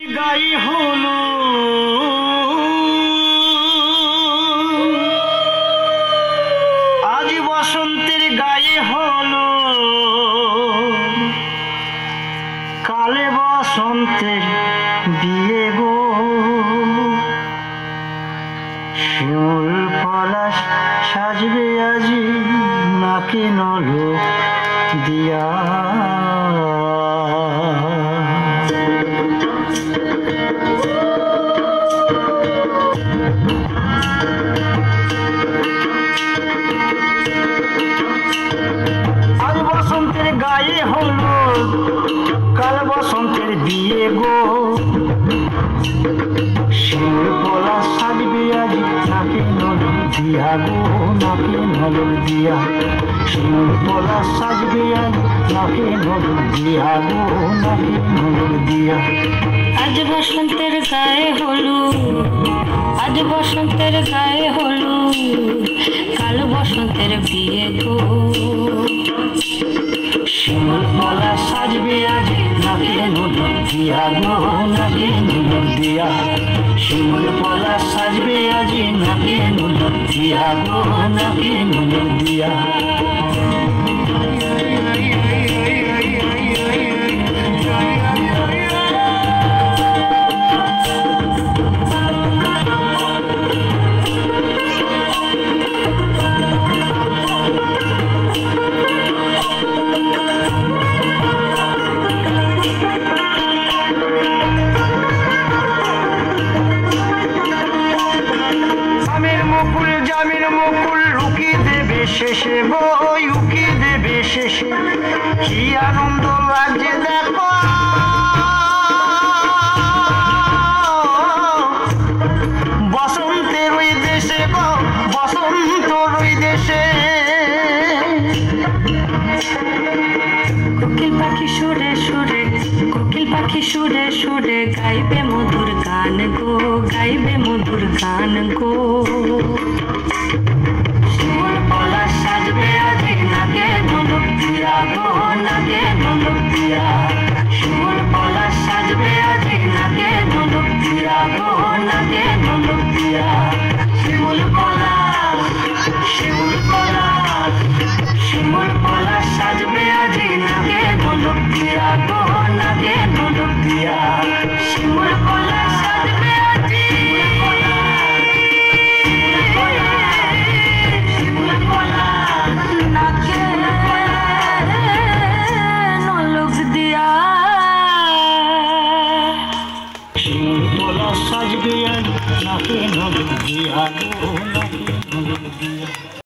গাই হলো আজ বসন্তের গায়ে হলো কালে বসন্তের বিয়ে গো শিমুল পলাশ সাজবে আজি নাকে নলক দিয়া আজ বসন্তের গায়ে হলো কাল বসন্তের বিয়ে গো শিমুল পলাশ সাজবে আজি নাকে নলক দিয়া গো নাকে নলক দিয়া শিমুল পলাশ সাজবে আজি নাকে নলক দিয়া গো নাকে নলক দিয়া আজ বসন্তের গায়ে হলু আজ বসন্তের গায়ে হলু কাল বসন্তের বিয়ে গো শিমুল পলাশ সাজবে আজি নাকে নলক দিয়া গো নাকে নলক দিয়া শিমুল পলাশ সাজবে আজি নাকে নলক দিয়া গো নাকে নলক দিয়া জামিন মুকুল রুকি দেবে শেষে গো উকি দেবে শেষে কি আনন্দ লাগছে দেখো বসন্তের ওই দেশে গো বসন্তর ওই দেশে কোকিল পাখি সুরে সুরে কোকিল পাখি সুরে সুরে গাইবে মধুর গান গো গাইবে মধুর গান গো শিমুল পলাশ সাজবে আজি নাকে নলক দিয়া গো নাকে নলক দিয়া শিমুল পলাশ সাজবে আজি নাকে নলক দিয়া গো নাকে নলক দিয়া শিমুল পলাশ শিমুল পলাশ শিমুল পলাশ সাজবে আজি নাকে নলক দিয়া গো নাকে নলক দিয়া শিমুল পলাশ সাজবে আজি সাজবে নাকে নলক দিয়া গো নাকে নলক দিয়া।